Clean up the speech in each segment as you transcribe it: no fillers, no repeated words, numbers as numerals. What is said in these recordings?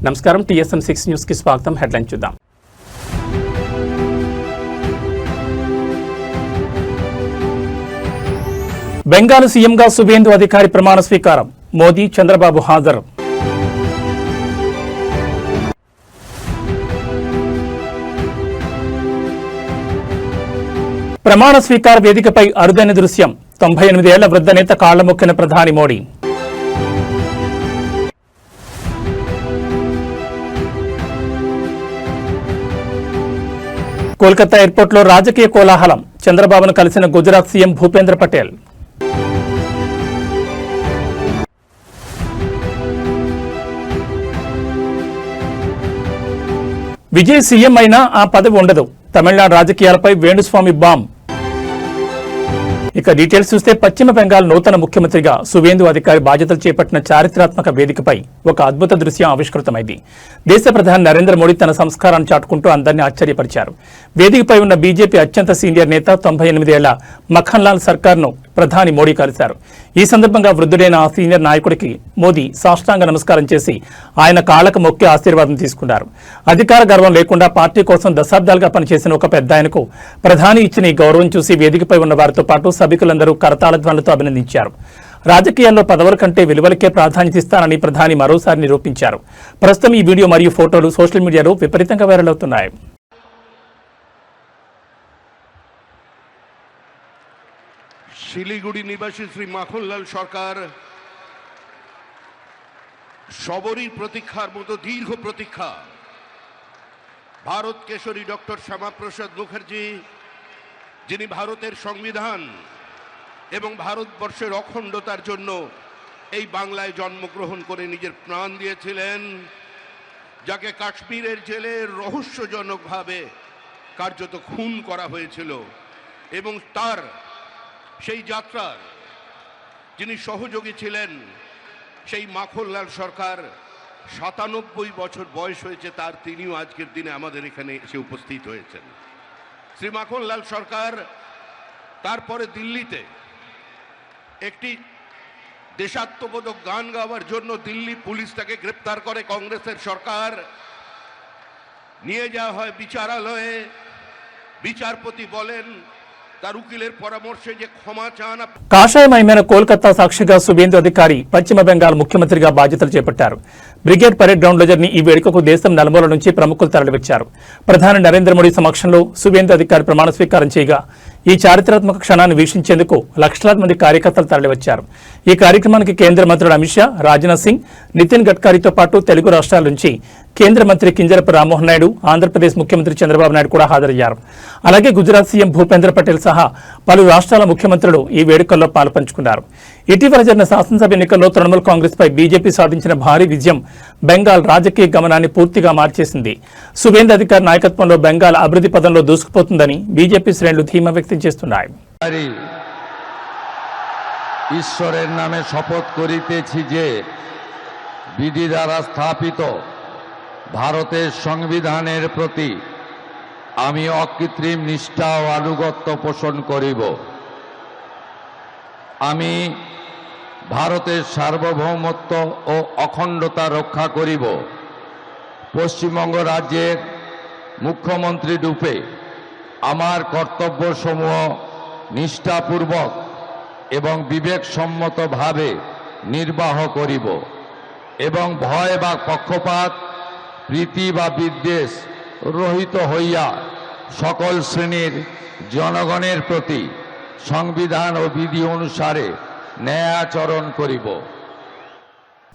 నమస్కారం TSM6 news కి స్వాగతం. హెడ్లైన్ చూద్దాం. బెంగాల్ సీఎంగా సువేందు అధికారి ప్రమాణ స్వీకారం. మోదీ, చంద్రబాబు హాజరు. ప్రమాణ స్వీకార వేదికపై అరుదైన దృశ్యం. 98 ఏళ్ల వృద్ధ నేత కాళ్ల మొక్కిన ప్రధాని మోడీ. కోల్కతా ఎయిర్పోర్టులో రాజకీయ కోలాహలం. చంద్రబాబును కలిసిన గుజరాత్ సీఎం భూపేంద్ర పటేల్. విజయ్ సీఎం అయినా ఆ పదవి ఉండదు. తమిళనాడు రాజకీయాలపై వేణుస్వామి బాంబ్. ఇక డీటెయిల్స్ చూస్తే పశ్చిమ బెంగాల్ నూతన ముఖ్యమంత్రిగా సువేందు అధికారి బాధ్యతలు చేపట్టిన చారిత్రాత్మక వేదికపై ఒక అద్భుత దృశ్యం ఆవిష్కృతమైంది. దేశ ప్రధాని నరేంద్ర మోడీ తన సంస్కారాన్ని చాటుకుంటూ అందరినీ ఆశ్చర్యపరిచారు. వేదికపై ఉన్న బీజేపీ అత్యంత సీనియర్ నేత 98 ఏళ్ల మఖన్లాల్ సర్కార్ను ప్రధాని మోడీ కలిశారు. ఈ సందర్భంగా వృద్ధుడైన ఆ సీనియర్ నాయకుడికి మోదీ సాష్టాంగ నమస్కారం చేసి ఆయన కాళ్లకు మొక్కి ఆశీర్వాదం తీసుకున్నారు. అధికార గర్వం లేకుండా పార్టీ కోసం దశాబ్దాలుగా పనిచేసిన ఒక పెద్ద ఆయనకు ప్రధాని ఇచ్చిన ఈ గౌరవం చూసి వేదికపై ఉన్న వారితో పాటు సభికులందరూ కరతాళ ధ్వనులతో అభినందించారు. రాజకీయాల్లో పదవుల కంటే విలువలకే ప్రాధాన్యత ఇస్తానని ప్రధాని మరోసారి నిరూపించారు. ప్రస్తుతం ఈ వీడియో మరియు ఫోటోలు సోషల్ మీడియాలో విపరీతంగా వైరల్ అవుతున్నాయి. শিলিগুড়ি নিবাসী শ্রী মাখনলাল সরকার সবরই প্রতীক্ষার মতো দীর্ঘ প্রতীক্ষা ভারত কেশরী ডক্টর শ্যামাপ্রসাদ মুখার্জি, যিনি ভারতের সংবিধান এবং ভারতবর্ষের অখণ্ডতার জন্য এই বাংলায় জন্মগ্রহণ করে নিজের প্রাণ দিয়েছিলেন, যাকে কাশ্মীরের জেলে রহস্যজনকভাবে কার্যত খুন করা হয়েছিল, এবং তার সেই যাত্রার যিনি সহযোগী ছিলেন সেই মাখনলাল সরকার 97 বছর বয়স হয়েছে তার, তিনিও আজকের দিনে আমাদের এখানে এসে উপস্থিত হয়েছেন। শ্রী মাখনলাল সরকার তারপরে দিল্লিতে একটি দেশাত্মবোধক গান গাওয়ার জন্য দিল্লি পুলিশ তাকে গ্রেপ্তার করে। কংগ্রেসের সরকার নিয়ে যাওয়া হয় বিচারালয়ে। বিচারপতি বলেন তার উকিলের পরামর্শে যে ক্ষমা চান। కాషాయమయమైన కోల్కతా సాక్షిగా సువేందు అధికారి పశ్చిమ బెంగాల్ ముఖ్యమంత్రిగా బాధ్యతలు చేపట్టారు. బ్రిగేడ్ పరేడ్ గ్రౌండ్ లో జరిగిన ఈ వేడుకకు దేశం నలుమూల నుంచి ప్రముఖులు తరలివచ్చారు. ప్రధాని నరేంద్ర మోడీ సమక్షంలో సువేందు అధికారి ప్రమాణ స్వీకారం చేయగా ఈ చారిత్రాత్మక క్షణాన్ని వీక్షించేందుకు లక్షలాది మంది కార్యకర్తలు తరలివచ్చారు. ఈ కార్యక్రమానికి కేంద్ర మంత్రులు అమిత్ షా, రాజ్నాథ్ సింగ్, నితిన్ గడ్కరీతో పాటు తెలుగు రాష్ట్రాల నుంచి కేంద్ర మంత్రి కింజరపు రామ్మోహన్ నాయుడు, ఆంధ్రప్రదేశ్ ముఖ్యమంత్రి చంద్రబాబు నాయుడు కూడా హాజరయ్యారు. అలాగే గుజరాత్ సీఎం భూపేంద్ర పటేల్ సహా పలు రాష్ట్రాల ముఖ్యమంత్రులు ఈ వేడుకల్లో పాల్పంచుకున్నారు. ఇటీవల జరిగిన శాసనసభ ఎన్నికల్లో తృణమూల్ కాంగ్రెస్ పై బీజేపీ సాధించిన భారీ విజయం బెంగాల్ రాజకీయ గమనాన్ని పూర్తిగా మార్చేసింది. సువేందు అధికారి నాయకత్వంలో బెంగాల్ అభివృద్ధి పదంలో దూసుకుపోతుందని బీజేపీ శ్రేణులు ధీమా వ్యక్తం చేస్తున్నాయి. ঈশ্বরের নামে শপথ করিতেছি যে বিধি দ্বারা স্থাপিত ভারতের সংবিধানের প্রতি আমি অকৃত্রিম নিষ্ঠা ও আনুগত্য পোষণ করিব। আমি ভারতের সার্বভৌমত্ব ও অখণ্ডতা রক্ষা করিব। পশ্চিমবঙ্গ রাজ্যের মুখ্যমন্ত্রী রূপে আমার কর্তব্যসমূহ নিষ্ঠাপূর্বক এবং বিবেকসম্মতভাবে নির্বাহ করিব এবং ভয় বা পক্ষপাত, প্রীতি বা বিদ্বেষ রহিত হইয়া সকল শ্রেণীর জনগণের প্রতি সংবিধান ও বিধি অনুসারে ন্যায়াচরণ করিব।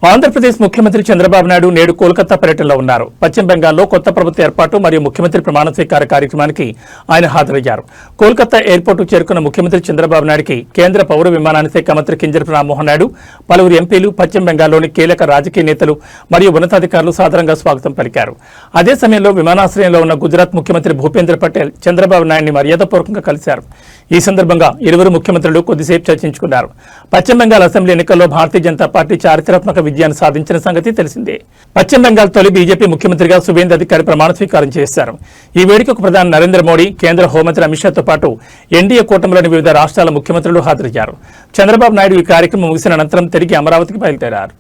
ఆంధ్రప్రదేశ్ ముఖ్యమంత్రి చంద్రబాబు నాయుడు నేడు కోల్కతా పర్యటనలో ఉన్నారు. పశ్చిమ బెంగాల్లో కొత్త ప్రభుత్వ ఏర్పాటు మరియు ముఖ్యమంత్రి ప్రమాణ స్వీకార కార్యక్రమానికి ఆయన హాజరయ్యారు. కోల్కతా ఎయిర్పోర్టుకు చేరుకున్న ముఖ్యమంత్రి చంద్రబాబు నాయుడుకి కేంద్ర పౌర విమానయాన శాఖ మంత్రి కింజరపు రామ్మోహన్ నాయుడు, పలువురు ఎంపీలు, పశ్చిమ బెంగాల్లోని కీలక రాజకీయ నేతలు మరియు ఉన్నతాధికారులు సాదరంగా స్వాగతం పలికారు. అదే సమయంలో విమానాశ్రయంలో ఉన్న గుజరాత్ ముఖ్యమంత్రి భూపేంద్ర పటేల్ చంద్రబాబు నాయుడిని మర్యాదపూర్వకంగా కలిశారు. ఈ సందర్భంగా ఇరువురు ముఖ్యమంత్రులు కొద్దిసేపు చర్చించుకున్నారు. పశ్చిమ బెంగాల్ అసెంబ్లీ ఎన్నికల్లో భారతీయ జనతా పార్టీ చారిత్రాత్మక విజయాన్ని సాధించిన సంగతి తెలిసిందే. పశ్చిమ బెంగాల్ తొలి బీజేపీ ముఖ్యమంత్రిగా సువేందు అధికారి ప్రమాణ స్వీకారం చేశారు. ఈ వేడుకకు ప్రధాని నరేంద్ర మోడీ, కేంద్ర హోంమంత్రి అమిత్ షాతో పాటు ఎన్డీఏ కూటమిలోని వివిధ రాష్ట్రాల ముఖ్యమంత్రులు హాజరయ్యారు. చంద్రబాబు నాయుడు ఈ కార్యక్రమం ముగిసిన అనంతరం తిరిగి అమరావతికి బయలుదేరారు.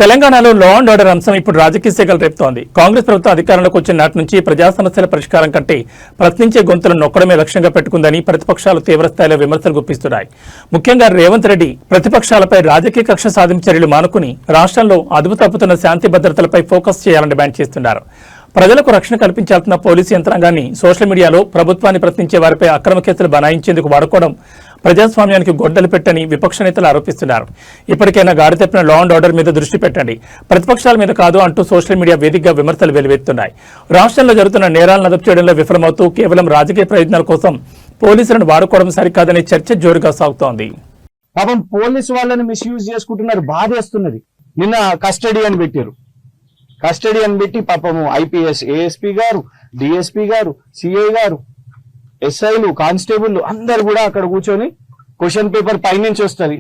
తెలంగాణలో లా అండ్ ఆర్డర్ అంశం ఇప్పుడు రాజకీయ శాఖలు రేపుతోంది. కాంగ్రెస్ ప్రభుత్వం అధికారంలోకి వచ్చిన నాటి నుంచి ప్రజా సమస్యల పరిష్కారం కంటే ప్రశ్నించే గొంతులను నొక్కడమే లక్ష్యంగా పెట్టుకుందని ప్రతిపక్షాలు తీవ్రస్థాయిలో విమర్శలు గుప్పిస్తున్నాయి. ముఖ్యంగా రేవంత్ రెడ్డి ప్రతిపక్షాలపై రాజకీయ కక్ష సాధింపు చర్యలు మానుకుని రాష్ట్రంలో అదుపు తప్పుతున్న శాంతి భద్రతలపై ఫోకస్ చేయాలని డిమాండ్ చేస్తున్నారు. ప్రజలకు రక్షణ కల్పించాల్సిన పోలీసు యంత్రాంగాన్ని సోషల్ మీడియాలో ప్రభుత్వాన్ని ప్రశ్నించే వారిపై అక్రమ కేసులు బనాయించేందుకు వాడుకోవడం ప్రజాస్వామ్యానికి గొడ్డలు పెట్టని విపక్ష నేతలు ఆరోపిస్తున్నారు. ఇప్పటికైనా గాడి తప్పిన లా అండ్ ఆర్డర్ మీద దృష్టి పెట్టండి, ప్రతిపక్షాల మీద కాదు అంటూ సోషల్ మీడియా వేదికగా విమర్శలు వెలువెత్తున్నాయి. రాష్ట్రంలో జరుగుతున్న నేరాలను అదుపు చేయడంలో విఫలమవుతూ కేవలం రాజకీయ ప్రయోజనాల కోసం పోలీసులను వాడుకోవడం సరికాదనే చర్చ జోరుగా సాగుతోంది. పాపం పోలీసు వాళ్ళని మిస్యూజ్ చేసుకుంటున్నారు, బాధేస్తున్నది. నిన్న కస్టడీ అని పెట్టారు, కస్టడీ అని పెట్టి పాపము ఐపీఎస్ ఏఎస్పీ గారు, డిఎస్పీ గారు, సిఐ గారు, ఎస్ఐలు, కానిస్టేబుల్ అందరు కూడా అక్కడ కూర్చొని క్వశ్చన్ పేపర్ పైనుంచి వస్తుంది,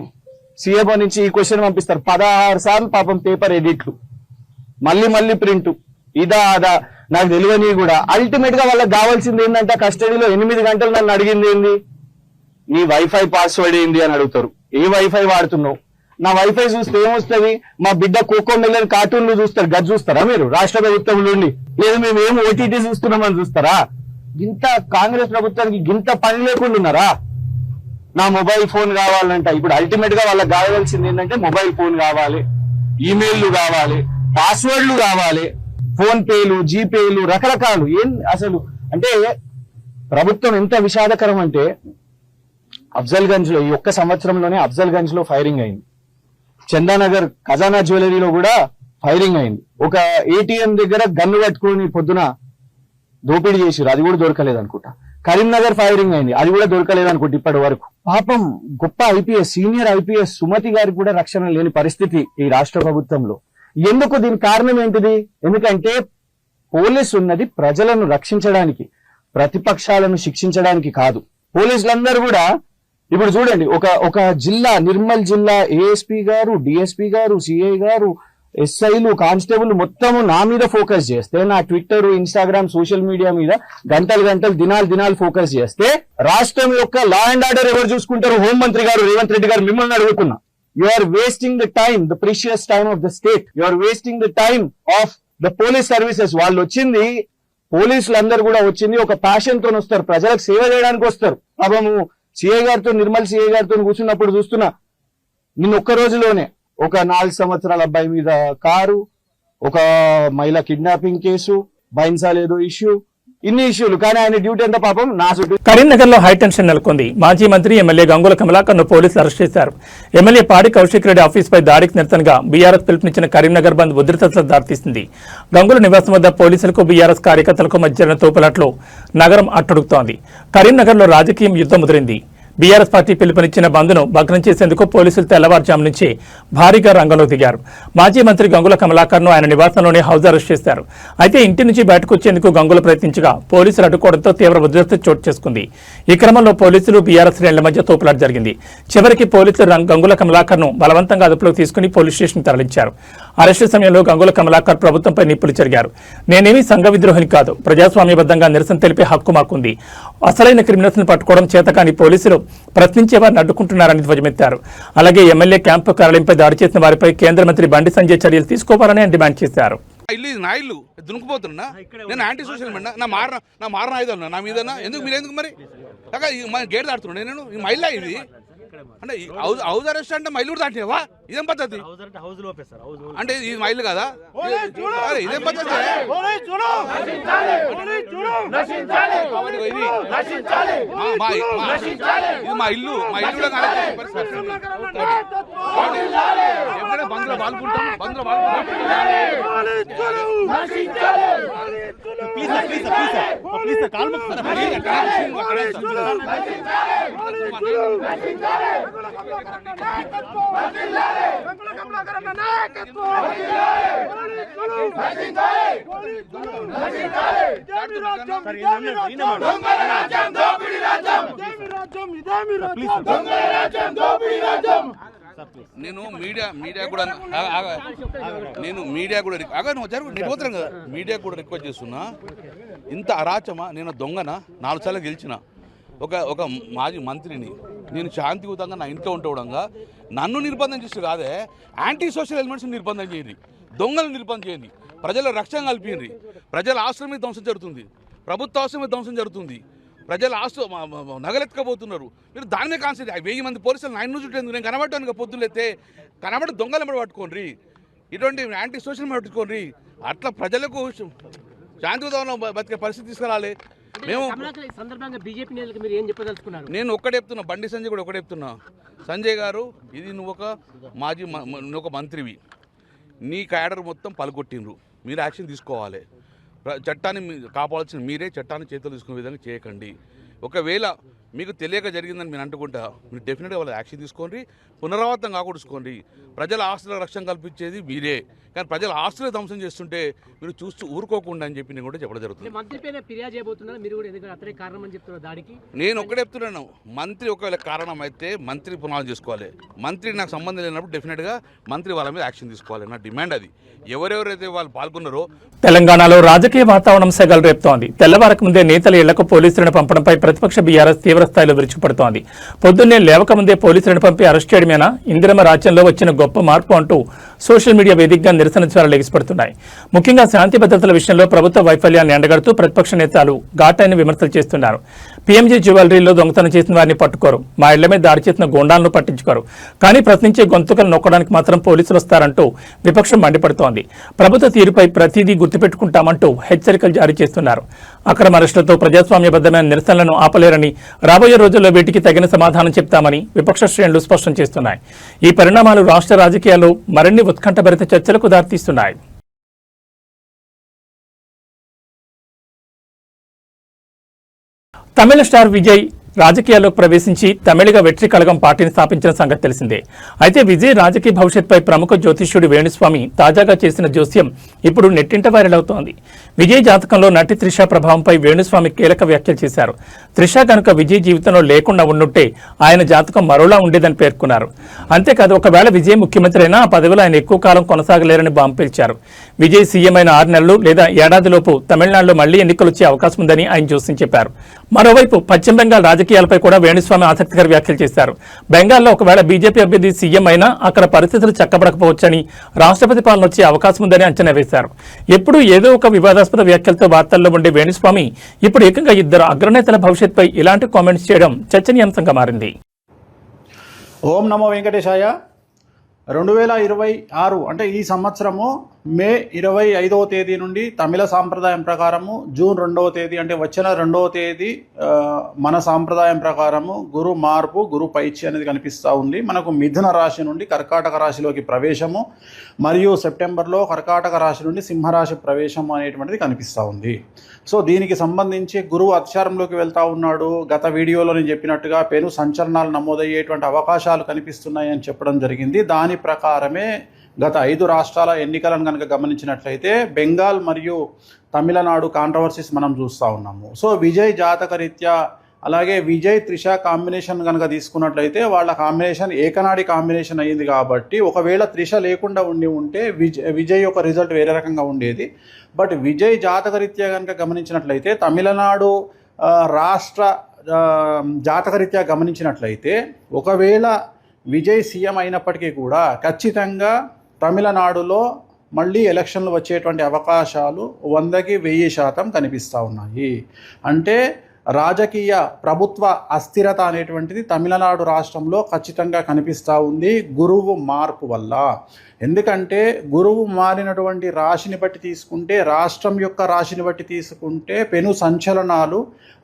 సీఎంఓ నుంచి ఈ క్వశ్చన్ పంపిస్తారు. 16 సార్లు పాపం పేపర్ ఎడిట్లు, మళ్ళీ ప్రింట్, ఇదా అదా నాకు తెలియని కూడా. అల్టిమేట్ గా వాళ్ళకి కావాల్సింది ఏంటంటే కస్టడీలో 8 గంటలు నన్ను అడిగింది ఏంది, నీ వైఫై పాస్వర్డ్ ఏంది అని అడుగుతారు. ఏ వైఫై వాడుతున్నావు? నా వైఫై చూస్తే ఏమొస్తుంది? మా బిడ్డ కోకో మిలియన్ కార్టూన్లు చూస్తారు, గది చూస్తారా మీరు రాష్ట్ర ప్రభుత్వంలో ఉండి? లేదు మేము ఏం ఓటీటీ చూస్తున్నామని చూస్తారా? ఇంత కాంగ్రెస్ ప్రభుత్వానికి ఇంత పని లేకుండా ఉన్నారా? నా మొబైల్ ఫోన్ కావాలంట. ఇప్పుడు అల్టిమేట్ గా వాళ్ళకి కావాల్సింది ఏంటంటే మొబైల్ ఫోన్ కావాలి, ఈమెయిల్లు కావాలి, పాస్వర్డ్లు కావాలి, ఫోన్ పేలు, జీపేలు, రకరకాలు. ఏం అసలు అంటే ప్రభుత్వం ఎంత విషాదకరం అంటే అఫ్జల్ గంజ్ లో ఈ ఒక్క సంవత్సరంలోనే అఫ్జల్ గంజ్ లో ఫైరింగ్ అయింది, చందానగర్ ఖజానా జ్యువెలరీలో కూడా ఫైరింగ్ అయింది, ఒక ఏటీఎం దగ్గర గన్ను పట్టుకుని పొద్దున దోపిడీ చేసిరు, అది కూడా దొరకలేదు అనుకుంటా. కరీంనగర్ ఫైరింగ్ అయింది, అది కూడా దొరకలేదు అనుకుంటా ఇప్పటి వరకు. పాపం గొప్ప ఐపీఎస్, సీనియర్ ఐపీఎస్ సుమతి గారికి కూడా రక్షణ లేని పరిస్థితి ఈ రాష్ట్ర ప్రభుత్వంలో. ఎందుకు? దీనికి కారణం ఏంటిది? ఎందుకంటే పోలీసు ఉన్నది ప్రజలను రక్షించడానికి, ప్రతిపక్షాలను శిక్షించడానికి కాదు. పోలీసులందరూ కూడా ఇప్పుడు చూడండి, ఒక జిల్లా నిర్మల్ జిల్లా ఏఎస్పీ గారు, డిఎస్పీ గారు, సిఐ గారు, ఎస్ఐలు, కానిస్టేబుల్ మొత్తము నా మీద ఫోకస్ చేస్తే, నా ట్విట్టర్, ఇన్స్టాగ్రామ్, సోషల్ మీడియా మీద గంటలు దినాలు ఫోకస్ చేస్తే రాష్ట్రం యొక్క లా అండ్ ఆర్డర్ ఎవరు చూసుకుంటారు? హోంమంత్రి గారు రేవంత్ రెడ్డి గారు మిమ్మల్ని అడుగుతున్నా. You are wasting the time, the precious time of the state. You are wasting the time of the police services. వాళ్ళు వచ్చింది, పోలీసులందరూ కూడా వచ్చింది ఒక ప్యాషన్ తో వస్తారు, ప్రజలకు సేవ చేయడానికి వస్తారు. పాపము సిఐ గారితో, నిర్మల్ సిఐ గారితో కూర్చున్నప్పుడు చూస్తున్నా, నిన్న ఒక్క రోజులోనే ఒక 4 సంవత్సరాల అబ్బాయి మీద కారు, ఒక మహిళ కిడ్నాపింగ్ కేసు, బైన్సాల్ ఏదో ఇష్యూ, ఇన్ని ఇష్యూలు. కానీ ఆయన డ్యూటీ ఎంత పాపం నా చుట్టూ. కరీంనగర్ లో హైటెన్షన్ నెలకొంది. మాజీ మంత్రి ఎమ్మెల్యే గంగుల కమలాకర్ ను పోలీసులు అరెస్ట్ చేశారు. ఎమ్మెల్యే పాడి కౌశిక్ రెడ్డి ఆఫీస్ పై దాడికి నిరసనగా బీఆర్ఎస్ పిలుపునిచ్చిన కరీంనగర్ బంద్ ఉద్రిక్తతలకు దారితీసింది. గంగుల నివాసం వద్ద పోలీసులకు బీఆర్ఎస్ కార్యకర్తలకు మధ్య జరిగిన తోపులాటలో నగరం అట్టుడుగుతోంది. కరీంనగర్ లో రాజకీయం యుద్ధం ముదిరింది. బీఆర్ఎస్ పార్టీ పిలుపునిచ్చిన బంద్ను భగ్నం చేసేందుకు పోలీసులు తెల్లవారుజాము నుంచి భారీగా రంగంలోకి దిగారు. మాజీ మంత్రి గంగుల కమలాకర్ ను ఆయన నివాసంలోనే హౌస్ అరెస్ట్ చేశారు. అయితే ఇంటి నుంచి బయటకు వచ్చేందుకు గంగుల ప్రయత్నించగా పోలీసులు అడ్డుకోవడంతో తీవ్ర ఉద్రిక్తత చోటు చేసుకుంది. ఈ క్రమంలో పోలీసులు బీఆర్ఎస్ శ్రేణుల మధ్య తోపులాట జరిగింది. చివరికి పోలీసులు గంగుల కమలాకర్ ను బలవంతంగా అదుపులోకి తీసుకుని పోలీస్ స్టేషన్ తరలించారు. అరెస్టు సమయంలో గంగుల కమలాకర్ ప్రభుత్వంపై నిప్పులు చెరిగారు. నేనేమీ సంఘ విద్రోహిని కాదు, ప్రజాస్వామ్యబద్ధంగా నిరసన తెలిపే హక్కు మాకుంది. అసలైన క్రిమినల్స్ ను పట్టుకోవడం చేతకాని పోలీసులు ప్రశ్నించే వారిని అడ్డుకుంటున్నారని ధ్వజమెత్తారు. అలాగే ఎమ్మెల్యే క్యాంపు కార్యాలయంపై దాడి చేసిన వారిపై కేంద్ర మంత్రి బండి సంజయ్ చర్యలు తీసుకోవాలని డిమాండ్ చేశారు. ఇల్లు ఇది నా ఇల్లు, దునుకుపోతున్నా నేను యాంటీ సోషల్ మీడియా నా మారన ఆయుధాలు నా మీద ఎందుకు మీరు ఎందుకు మరి గేట్ దాడుతున్నాడు నేను ఈ మైల్లా ఇది అంటే హౌస్ అరెస్ట్ అంటే మైలు కూడా దాటివా? ఇదేం పద్ధతి అంటే ఇది మైలు కదా? ఇదేం పద్ధతి? ఇది మా ఇల్లు ఎప్పుడైనా బంద్లో పాల్గొంటాం, నేను మీడియా కూడా రిక్వెస్ట్ చేస్తున్నా. ఇంత అరాచమా? నేను దొంగనా? 4 సార్లు గెలిచిన ఒక మాజీ మంత్రిని, నేను శాంతియుతంగా నా ఇంట్లో ఉంటూడంగా నన్ను నిర్బంధం చేసి కాదే, యాంటీ సోషల్ ఎలిమెంట్స్ నిర్బంధం చేయండి, దొంగలను నిర్బంధం చేయండి, ప్రజల రక్షణ కల్పించండి. ప్రజల ఆస్తుల మీద ధ్వంసం జరుగుతుంది, ప్రభుత్వ ఆస్తుల మీద ధ్వంసం జరుగుతుంది, ప్రజల ఆస్తు నగలెత్తుకపోతున్నారు. మీరు దాని మీద కాన్సెప్ట్ 1000 మంది పోలీసులు 9 చుట్టేందుకు నేను కనబడటానికి పొద్దులైతే కనబడి దొంగలు మీద పట్టుకోండి, ఇటువంటి యాంటీ సోషల్ మీద పట్టుకోండి. అట్లా ప్రజలకు శాంతియుతంలో బతికే పరిస్థితి తీసుకురాలి. మేము సందర్భంగా బీజేపీ నేతలకు మీరు ఏం చెప్పదలుచుకున్నారు? నేను ఒక్కడే చెప్తున్నా, బండి సంజయ్ కూడా ఒకటే చెప్తున్నా, సంజయ్ గారు ఇది నువ్వు ఒక మంత్రివి, నీ క్యాడర్ మొత్తం పలుకొట్టిండ్రు, మీరు యాక్షన్ తీసుకోవాలి. చట్టాన్ని కాపాడాల్సిన మీరే, చట్టాన్ని చేతులు తీసుకునే విధంగా చేయకండి. ఒకవేళ మీకు తెలియక జరిగిందని మీరు అంటుకుంటా, మీరు డెఫినెట్గా వాళ్ళ యాక్షన్ తీసుకోండి, పునరావృతం కాకూడచుకోండి. ప్రజల ఆస్తుల రక్షణ కల్పించేది మీరే, కానీ ప్రజల ఆస్తులు ధ్వంసం చేస్తుంటే మీరు చూస్తూ ఊరుకోకుండా అని చెప్పి నేను కూడా చెప్పడం జరుగుతుంది. మంత్రిపైన ఫిర్యాదు చేయబోతున్నారు మీరు కూడా, ఎందుకంటే అతనే కారణం అని చెప్తున్నారు దాడికి. నేను ఒక్కడే చెప్తున్నాను, మంత్రి ఒకవేళ కారణం అయితే మంత్రి పునాలు చేసుకోవాలి. మంత్రి నాకు సంబంధం లేనప్పుడు డెఫినెట్గా మంత్రి వాళ్ళ మీద యాక్షన్ తీసుకోవాలి. నా డిమాండ్ అది. ఎవరెవరైతే వాళ్ళు పాల్గొన్నారో. తెలంగాణలో రాజకీయ వాతావరణం సెగలు రేపుతోంది. తెల్లవారక ముందే నేతల ఇళ్లకు పోలీసులను పంపడంపై ప్రతిపక్ష బీఆర్ఎస్ తీవ్రస్థాయిలో విరుచుకుపడుతోంది. పొద్దున్నే లేవకముందే పోలీసులను పంపి అరెస్ట్ చేయడమేనా ఇందిరమ రాజ్యంలో వచ్చిన గొప్ప మార్పు అంటూ సోషల్ మీడియా వేదికగా నిరసన జ్వరాలు ఎగిసిపడుతున్నాయి. ముఖ్యంగా శాంతి భద్రతల విషయంలో ప్రభుత్వ వైఫల్యాన్ని ఎండగడుతూ ప్రతిపక్ష నేతలు ఘాటైన విమర్శలు చేస్తున్నారు. పీఎంజీ జ్యువెలరీలో దొంగతనం చేసిన వారిని పట్టుకోరు, మా ఇళ్ల మీద దాడి చేసిన గోండాలను పట్టించుకోరు, కానీ ప్రశ్నించే గొంతుకలు నొక్కడానికి మాత్రం పోలీసులు వస్తారంటూ విపక్షం మండిపడుతోంది. ప్రభుత్వ తీరుపై ప్రతిదీ గుర్తుపెట్టుకుంటామంటూ హెచ్చరికలు జారీ చేస్తున్నారు. అక్రమ అరెస్టులతో ప్రజాస్వామ్యబద్ధమైన నిరసనలను ఆపలేరని, రాబోయే రోజుల్లో వీటికి తగిన సమాధానం చెప్తామని విపక్ష శ్రేణులు స్పష్టం చేస్తున్నాయి. ఈ పరిణామాలు రాష్ట్ర రాజకీయాల్లో మరిన్ని ఉత్కంఠభరిత చర్చలకు దారితీస్తున్నాయి. తమిళ స్టార్ విజయ్ రాజకీయాల్లోకి ప్రవేశించి తమిళిగ వెట్రి కళగం పార్టీని స్థాపించిన సంగతి తెలిసిందే. అయితే విజయ్ రాజకీయ భవిష్యత్పై ప్రముఖ జ్యోతిష్యుడు వేణుస్వామి తాజాగా చేసిన జోస్యం ఇప్పుడు నెట్టింట వైరల్ అవుతోంది. విజయ్ జాతకంలో నటి త్రిష ప్రభావంపై వేణుస్వామి కీలక వ్యాఖ్యలు చేశారు. త్రిష కనుక విజయ్ జీవితంలో లేకుండా ఉండుంటే ఆయన జాతకం మరోలా ఉండేదని పేర్కొన్నారు. అంతేకాదు, ఒకవేళ విజయ్ ముఖ్యమంత్రి అయినా ఆ పదవిలో ఆయన ఎక్కువ కాలం కొనసాగలేరని బాంబు పేల్చారు. విజయ్ సీఎం అయిన 6 నెలలు లేదా ఏడాదిలోపు తమిళనాడులో మళ్లీ ఎన్నికలు వచ్చే అవకాశం ఉందని ఆయన జోస్యం చెప్పారు. మరోవైపు పశ్చిమ బెంగాల్ రాజకీయాలపై కూడా వేణుస్వామి ఆసక్తికర వ్యాఖ్యలు చేశారు. బెంగాల్లో ఒకవేళ బీజేపీ అభ్యర్థి సీఎం అయినా అక్కడ పరిస్థితులు చక్కబడకపోవచ్చని, రాష్ట్రపతి పాలన వచ్చే అవకాశం ఉందని అంచనా వేశారు. ఎప్పుడూ ఏదో ఒక వివాదాస్పద వ్యాఖ్యలతో వార్తల్లో ఉండే వేణుస్వామి ఇప్పుడు ఏకంగా 2 అగ్రనేతల భవిష్యత్పై ఇలాంటి కామెంట్స్ చేయడం చర్చనీయాంశంగా మారింది. ఓం నమో వెంకటేశాయ. 2026 అంటే ఈ సంవత్సరము మే 25వ తేదీ నుండి తమిళ సాంప్రదాయం ప్రకారము జూన్ 2వ తేదీ అంటే వచ్చిన 2వ తేదీ మన సాంప్రదాయం ప్రకారము గురు మార్పు, గురు పైచి అనేది కనిపిస్తూ ఉంది. మనకు మిథున రాశి నుండి కర్కాటక రాశిలోకి ప్రవేశము మరియు సెప్టెంబర్లో కర్కాటక రాశి నుండి సింహరాశి ప్రవేశము అనేటువంటిది కనిపిస్తూ ఉంది. సో దీనికి సంబంధించి గురువు అతిచారంలోకి వెళ్తూ ఉన్నాడు. గత వీడియోలో నేను చెప్పినట్టుగా పెను సంచలనాలు నమోదయ్యేటువంటి అవకాశాలు కనిపిస్తున్నాయి అని చెప్పడం జరిగింది. దాని ప్రకారమే గత 5 రాష్ట్రాల ఎన్నికలను కనుక గమనించినట్లయితే బెంగాల్ మరియు తమిళనాడు కాంట్రవర్సీస్ మనం చూస్తూ ఉన్నాము. సో విజయ్ జాతక రీత్యా, అలాగే విజయ్ త్రిష కాంబినేషన్ కనుక తీసుకున్నట్లయితే వాళ్ళ కాంబినేషన్ ఏకనాడి కాంబినేషన్ అయ్యింది. కాబట్టి ఒకవేళ త్రిష లేకుండా ఉంటే విజయ్ యొక్క రిజల్ట్ వేరే రకంగా ఉండేది. బట్ విజయ్ జాతక రీత్యా కనుక గమనించినట్లయితే తమిళనాడు రాష్ట్ర జాతక రీత్యా గమనించినట్లయితే ఒకవేళ విజయ్ సీఎం అయినప్పటికీ కూడా ఖచ్చితంగా తమిళనాడులో మళ్ళీ ఎలక్షన్లు వచ్చేటువంటి అవకాశాలు 100కి 1000% కనిపిస్తూ ఉన్నాయి. అంటే రాజకీయ ప్రభుత్వ అస్థిరత అనేటువంటిది తమిళనాడు రాష్ట్రంలో ఖచ్చితంగా కనిపిస్తూ ఉంది గురువు మార్పు వల్ల. ఎందుకంటే గురువు మారినటువంటి రాశిని బట్టి తీసుకుంటే, రాష్ట్రం యొక్క రాశిని బట్టి తీసుకుంటే పెను సంచలనాలు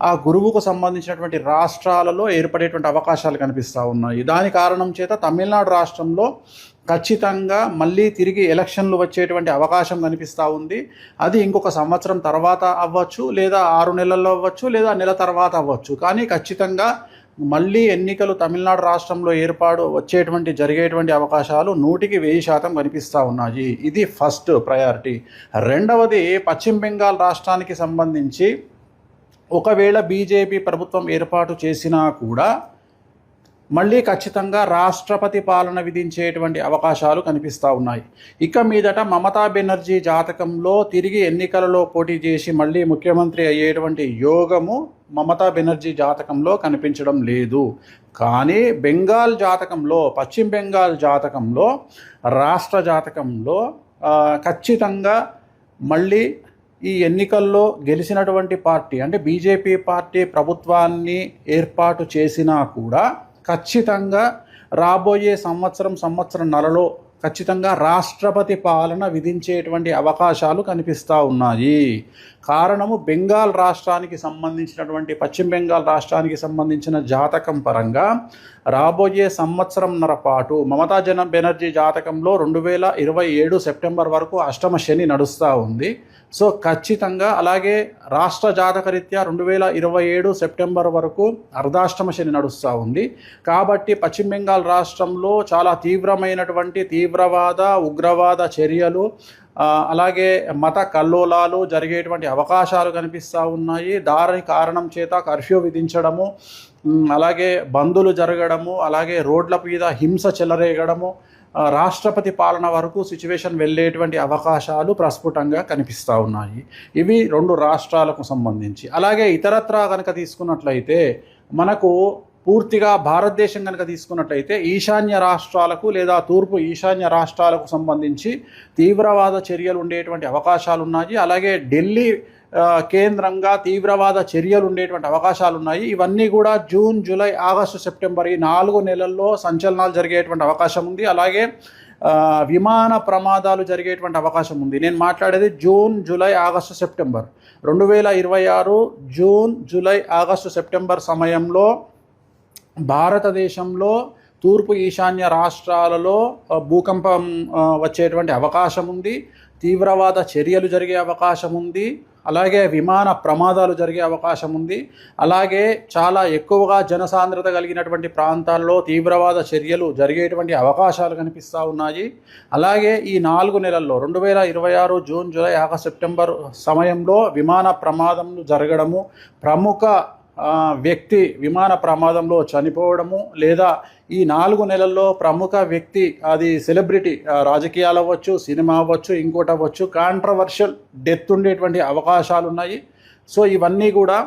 ఆ గురువుకు సంబంధించినటువంటి రాష్ట్రాలలో ఏర్పడేటువంటి అవకాశాలు కనిపిస్తూ ఉన్నాయి. దాని కారణం చేత తమిళనాడు రాష్ట్రంలో ఖచ్చితంగా మళ్ళీ తిరిగి ఎలక్షన్లు వచ్చేటువంటి అవకాశం కనిపిస్తూ ఉంది. అది ఇంకొక సంవత్సరం తర్వాత అవ్వచ్చు, లేదా 6 నెలల్లో అవ్వచ్చు, లేదా నెల తర్వాత అవ్వచ్చు. కానీ ఖచ్చితంగా మళ్ళీ ఎన్నికలు తమిళనాడు రాష్ట్రంలో జరిగేటువంటి అవకాశాలు 100కి 1000% కనిపిస్తూ ఉన్నాయి. ఇది ఫస్ట్ ప్రయారిటీ. రెండవది, పశ్చిమ బెంగాల్ రాష్ట్రానికి సంబంధించి ఒకవేళ బీజేపీ ప్రభుత్వం ఏర్పాటు చేసినా కూడా మళ్ళీ ఖచ్చితంగా రాష్ట్రపతి పాలన విధించేటువంటి అవకాశాలు కనిపిస్తూ ఉన్నాయి. ఇక మీదట మమతా బెనర్జీ జాతకంలో తిరిగి ఎన్నికలలో పోటీ చేసి మళ్ళీ ముఖ్యమంత్రి అయ్యేటువంటి యోగము మమతా బెనర్జీ జాతకంలో కనిపించడం లేదు. కానీ బెంగాల్ జాతకంలో, పశ్చిమ బెంగాల్ జాతకంలో, రాష్ట్ర జాతకంలో ఖచ్చితంగా మళ్ళీ ఈ ఎన్నికల్లో గెలిచినటువంటి పార్టీ అంటే బీజేపీ పార్టీ ప్రభుత్వాన్ని ఏర్పాటు చేసినా కూడా ఖచ్చితంగా రాబోయే సంవత్సరంన్నరలో ఖచ్చితంగా రాష్ట్రపతి పాలన విధించేటువంటి అవకాశాలు కనిపిస్తూ ఉన్నాయి. కారణము బెంగాల్ రాష్ట్రానికి సంబంధించినటువంటి, పశ్చిమ బెంగాల్ రాష్ట్రానికి సంబంధించిన జాతకం పరంగా రాబోయే సంవత్సరంన్నర పాటు మమతా బెనర్జీ జాతకంలో 2027 సెప్టెంబర్ వరకు అష్టమ శని నడుస్తూ ఉంది. సో ఖచ్చితంగా అలాగే రాష్ట్ర జాతకరీత్యా 2027 సెప్టెంబర్ వరకు అర్ధాష్టమ శని నడుస్తూ ఉంది. కాబట్టి పశ్చిమ బెంగాల్ రాష్ట్రంలో చాలా తీవ్రమైనటువంటి తీవ్రవాద ఉగ్రవాద చర్యలు, అలాగే మత కల్లోలాలు జరిగేటువంటి అవకాశాలు కనిపిస్తూ ఉన్నాయి. దాని కారణం చేత కర్ఫ్యూ విధించడము, అలాగే బందులు జరగడము, అలాగే రోడ్ల మీద హింస చెలరేగడము, రాష్ట్రపతి పాలన వరకు సిచ్యువేషన్ వెళ్ళేటువంటి అవకాశాలు ప్రస్ఫుటంగా కనిపిస్తూ ఉన్నాయి. ఇవి 2 రాష్ట్రాలకు సంబంధించి. అలాగే ఇతరత్రా కనుక తీసుకున్నట్లయితే మనకు పూర్తిగా భారతదేశం కనుక తీసుకున్నట్లయితే ఈశాన్య రాష్ట్రాలకు లేదా తూర్పు ఈశాన్య రాష్ట్రాలకు సంబంధించి తీవ్రవాద చర్యలు ఉండేటువంటి అవకాశాలు ఉన్నాయి. అలాగే ఢిల్లీ కేంద్రంగా తీవ్రవాద చర్యలు ఉండేటువంటి అవకాశాలు ఉన్నాయి. ఇవన్నీ కూడా జూన్, జూలై, ఆగస్టు, సెప్టెంబర్ ఈ 4 నెలల్లో సంచలనాలు జరిగేటువంటి అవకాశం ఉంది. అలాగే విమాన ప్రమాదాలు జరిగేటువంటి అవకాశం ఉంది. నేను మాట్లాడేది June, July, August, September 2026 June, July, August, September సమయంలో భారతదేశంలో తూర్పు ఈశాన్య రాష్ట్రాలలో భూకంపం వచ్చేటువంటి అవకాశం ఉంది. తీవ్రవాద చర్యలు జరిగే అవకాశం ఉంది. అలాగే విమాన ప్రమాదాలు జరిగే అవకాశం ఉంది. అలాగే చాలా ఎక్కువగా జనసాంద్రత కలిగినటువంటి ప్రాంతాల్లో తీవ్రవాద చర్యలు జరిగేటువంటి అవకాశాలు కనిపిస్తూ ఉన్నాయి. అలాగే ఈ 4 నెలల్లో 2026 జూన్, జూలై, ఆగస్టు, సెప్టెంబర్ సమయంలో విమాన ప్రమాదములు జరగడము, ప్రముఖ వ్యక్తి విమాన ప్రమాదంలో చనిపోవడము, లేదా ఈ 4 నెలల్లో ప్రముఖ వ్యక్తి, అది సెలబ్రిటీ, రాజకీయాలు అవ్వచ్చు, సినిమా అవ్వచ్చు, ఇంకోటి అవ్వచ్చు, కాంట్రవర్షియల్ డెత్ ఉండేటువంటి అవకాశాలు ఉన్నాయి. సో ఇవన్నీ కూడా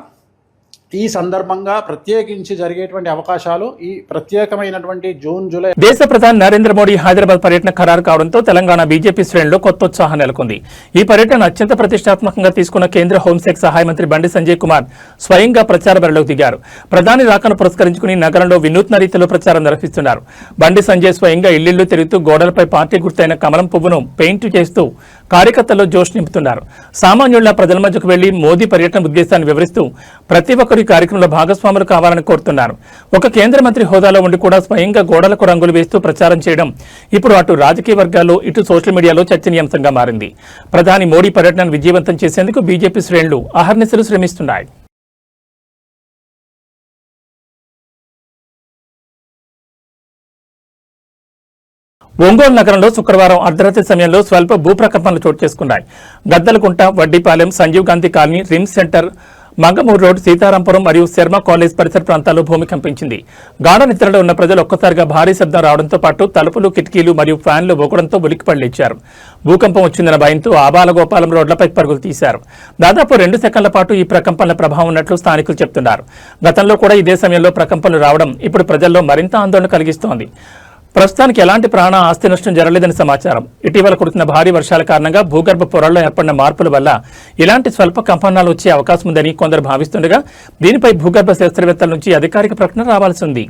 ఈ సందర్భంగా ప్రత్యేకించి జరిగేటువంటి అవకాశాలు ఈ ప్రత్యేకమైనటువంటి జూన్, జూలై. దేశ ప్రధాని నరేంద్ర మోడీ హైదరాబాద్ పర్యటన ఖరారు కావడంతో తెలంగాణ బీజేపీ శ్రేణుల్లో కొత్త ఉత్సాహం నెలకొంది. ఈ పర్యటన అత్యంత ప్రతిష్టాత్మకంగా తీసుకున్న కేంద్ర హోంశాఖ సహాయ మంత్రి బండి సంజయ్ కుమార్ స్వయంగా ప్రచార బరిలోకి దిగారు. ప్రధాని రాకను పురస్కరించుకుని నగరంలో వినూత్న రీతిలో ప్రచారం నిర్వహిస్తున్నారు. బండి సంజయ్ స్వయంగా ఇళ్లిళ్లు తిరుగుతూ గోడలపై పార్టీ గుర్తైన కమలం పువ్వును పెయింట్ చేస్తూ కార్యకర్తల్లో జోష్ నింపుతున్నారు. సామాన్యుల ప్రజల మధ్యకు వెళ్లి మోదీ పర్యటన ఉద్దేశాన్ని వివరిస్తూ ప్రతి ఒక్కరు ఈ కార్యక్రమంలో భాగస్వాములు కావాలని కోరుతున్నారు. ఒక కేంద్ర మంత్రి హోదాలో ఉండి కూడా స్వయంగా గోడలకు రంగులు వేస్తూ ప్రచారం చేయడం ఇప్పుడు అటు రాజకీయ వర్గాల్లో ఇటు సోషల్ మీడియాలో చర్చనీయాంశంగా మారింది. ప్రధాని మోడీ పర్యటనను విజయవంతం చేసేందుకు బీజేపీ శ్రేణులు అహర్నిశలు శ్రమిస్తున్నాయి. ఒంగోలు నగరంలో శుక్రవారం అర్ధరాత్రి సమయంలో స్వల్ప భూప్రకంపనలు చోటు చేసుకున్నాయి. Gaddalakunta, Vaddipalem, Sanjeev Gandhi colony, RIMS centre, Mangamuru road, Seetharampuram మరియు శర్మ కాలేజ్ పరిసర ప్రాంతాల్లో భూమి కంపించింది. గాఢ నిద్రలో ఉన్న ప్రజలు ఒక్కసారిగా భారీ శబ్దం రావడంతో పాటు తలుపులు, కిటికీలు మరియు ఫ్యాన్లు ఊగడంతో ఉలిక్కిపడి లేచారు. భూకంపం వచ్చిందన్న భయంతో ఆబాలగోపాలం రోడ్లపై పరుగులు తీశారు. దాదాపు 2 సెకండ్ల పాటు ఈ ప్రకంపనల ప్రభావం ఉన్నట్లు స్థానికులు చెబుతున్నారు. గతంలో కూడా ఇదే సమయంలో ప్రకంపనలు రావడం ఇప్పుడు ప్రజల్లో మరింత ఆందోళన కలిగిస్తోంది. ప్రస్తుతానికి ఎలాంటి ప్రాణ ఆస్తి నష్టం జరగలేదని సమాచారం. ఇటీవల కురుతున్న భారీ వర్షాల కారణంగా భూగర్భ పొరల్లో ఏర్పడిన మార్పుల వల్ల ఇలాంటి స్వల్ప కంపనాలు వచ్చే అవకాశం ఉందని కొందరు భావిస్తుండగా దీనిపై భూగర్భ శాస్త్రవేత్తల నుంచి అధికారిక ప్రకటన రావాల్సి ఉంది.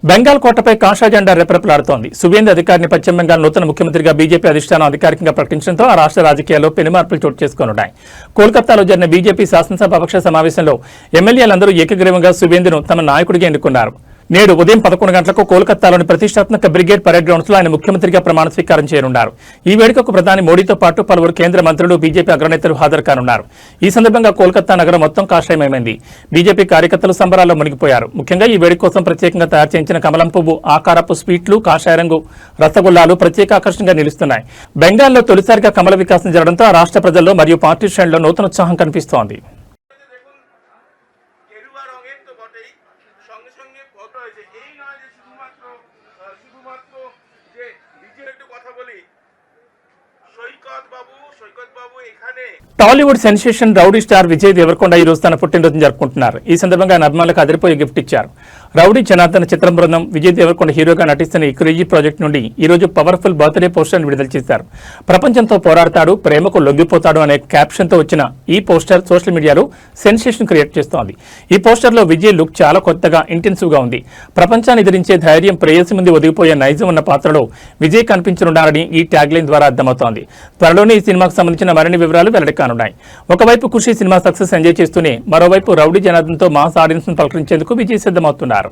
బెంగాల్ కోటపై కాషా జెండా రెపరెపలాడుతోంది. సువేందు అధికారిని పశ్చిమ బెంగాల్ నూతన ముఖ్యమంత్రిగా బీజేపీ అధిష్టానం అధికారికంగా ప్రకటించడంతో ఆ రాష్ట్ర రాజకీయాల్లో పెనుమార్పులు చోటు చేసుకోనున్నాయి. కోల్కతాలో జరిగిన బీజేపీ శాసనసభాపక్ష సమావేశంలో ఎమ్మెల్యేలందరూ ఏకగ్రీవంగా సువేందును తమ నాయకుడిగా ఎన్నుకున్నారు. నేడు ఉదయం 11 గంటలకు కోల్కతాలోని ప్రతిష్టాత్మక బ్రిగేడ్ పరేడ్ గ్రౌండ్స్ లో ఆయన ముఖ్యమంత్రిగా ప్రమాణ స్వీకారం చేయనున్నారు. ఈ వేడుకకు ప్రధాని మోడీతో పాటు పలువురు కేంద్ర మంత్రులు, బీజేపీ అగ్రనేతలు హాజరు కానున్నారు. ఈ సందర్భంగా కోల్కతా నగరం మొత్తం కాషాయమైంది. బీజేపీ కార్యకర్తలు సంబరాల్లో మునిగిపోయారు. ముఖ్యంగా ఈ వేడుక కోసం ప్రత్యేకంగా తయారు చేయించిన కమలం పువ్వు ఆకారపు స్వీట్లు, కాషాయ రంగు రసగుల్లాలు ప్రత్యేక ఆకర్షణగా నిలుస్తున్నాయి. బెంగాల్లో తొలిసారిగా కమల వికాసం జరగడంతో ఆ రాష్ట్ర ప్రజల్లో మరియు పార్టీ శ్రేణుల్లో నూతన ఉత్సాహం కనిపిస్తోంది. Tollywood sensation rowdy star Vijay Devarakonda ఈ రోజు తన పుట్టినరోజును జరుపుకుంటున్నారు. ఈ సందర్భంగా ఆయన అభిమానులకు అదిరిపోయే గిఫ్ట్ ఇచ్చారు. రౌడీ జనార్దన్ చిత్రం బృందం విజయ్ దేవరకొండ హీరోగా నటిస్తున్న ఈ క్రేజీ ప్రాజెక్ట్ నుండి ఈ రోజు పవర్ఫుల్ బర్త్డే పోస్టర్ విడుదల చేశారు. ప్రపంచంతో పోరాడతాడు, ప్రేమకు లొంగిపోతాడు అనే క్యాప్షన్ తో వచ్చిన ఈ పోస్టర్ సోషల్ మీడియాలో సెన్సేషన్ క్రియేట్ చేస్తోంది. ఈ పోస్టర్ లో విజయ్ లుక్ చాలా కొత్తగా, ఇంటెన్సివ్ గా ఉంది. ప్రపంచాన్ని ఎదిరించే ధైర్యం, ప్రేయసి ముందు ఒదిగిపోయే నైజం ఉన్న పాత్రలో విజయ్ కనిపించనున్నారని ఈ ట్యాగ్ లైన్ ద్వారా అర్థమవుతోంది. త్వరలోనే ఈ సినిమాకు సంబంధించిన మరిన్ని వివరాలు వెల్లడి కానున్నాయి. ఒకవైపు ఖుషి సినిమా సక్సెస్ ఎంజాయ్ చేస్తూనే మరోవైపు రౌడీ జనార్దన్ తో మాస్ ఆడియన్స్ ను పలకరించేందుకు విజయ్ సిద్ధమవుతున్నారు.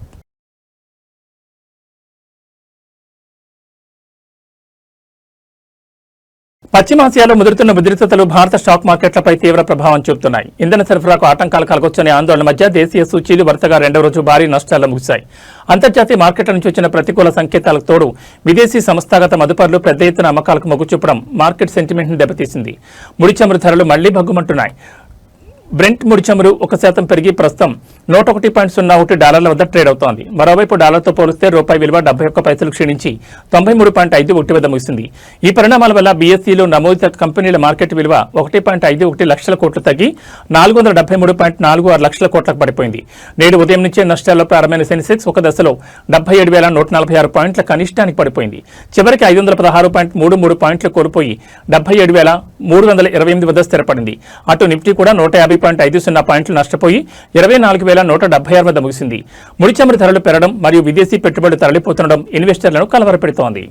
పశ్చిమాసియాలో ముదురుతున్న ఉద్రిక్తతలు భారత స్టాక్ మార్కెట్లపై తీవ్ర ప్రభావం చూపుతున్నాయి. ఇంధన సరఫరాకు ఆటంకాలు కలగొచ్చనే ఆందోళన మధ్య దేశీయ సూచీలు వరుసగా రెండో రోజు భారీ నష్టాల్లో ముగిశాయి. అంతర్జాతీయ మార్కెట్ల నుంచి వచ్చిన ప్రతికూల సంకేతాలకు తోడు విదేశీ సంస్థాగత మదుపర్లు పెద్ద ఎత్తున అమ్మకాలకు మొగ్గు చూపడం మార్కెట్ సెంటిమెంట్ ను దెబ్బతీసింది. ముడి చమురు ధరలు మళ్లీ భగ్గుమంటున్నాయి. బ్రెంట్ ముడి చమురు 1% పెరిగి ప్రస్తుతం $101.01 వద్ద ట్రేడ్ అవుతోంది. మరోవైపు డాలర్తో పోలిస్తే రూపాయి విలువ 71 పైసలు క్షీణించి 93.51 వద్ద ముగిసింది. ఈ పరిణామాల వల్ల బీఎస్ఈలో నమోదిత కంపెనీల మార్కెట్ విలువ 1.51 లక్షల కోట్లు తగ్గి 473.46 లక్షల కోట్లకు పడిపోయింది. నేడు ఉదయం నుంచే నష్టాల్లో ప్రారంభమైన సెన్సెక్స్ ఒక దశలో 77,146 పాయింట్ల కనిష్టానికి పడిపోయింది. చివరికి 516.33 పాయింట్లు కోల్పోయి 77,328 వద్ద స్థిరపడింది. అటు నిఫ్టీ కూడా 150.50 పాయింట్లు నష్టపోయి 24,176 వద్ద ముగిసింది. ముడి చమురు ధరలు పెరగడం మరియు విదేశీ పెట్టుబడులు తరలిపోతుండడం ఇన్వెస్టర్లను కలవరపెడుతోంది.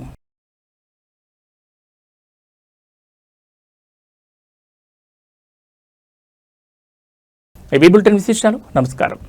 ఈ బులెటిన్ విశేషాలు. నమస్కారం.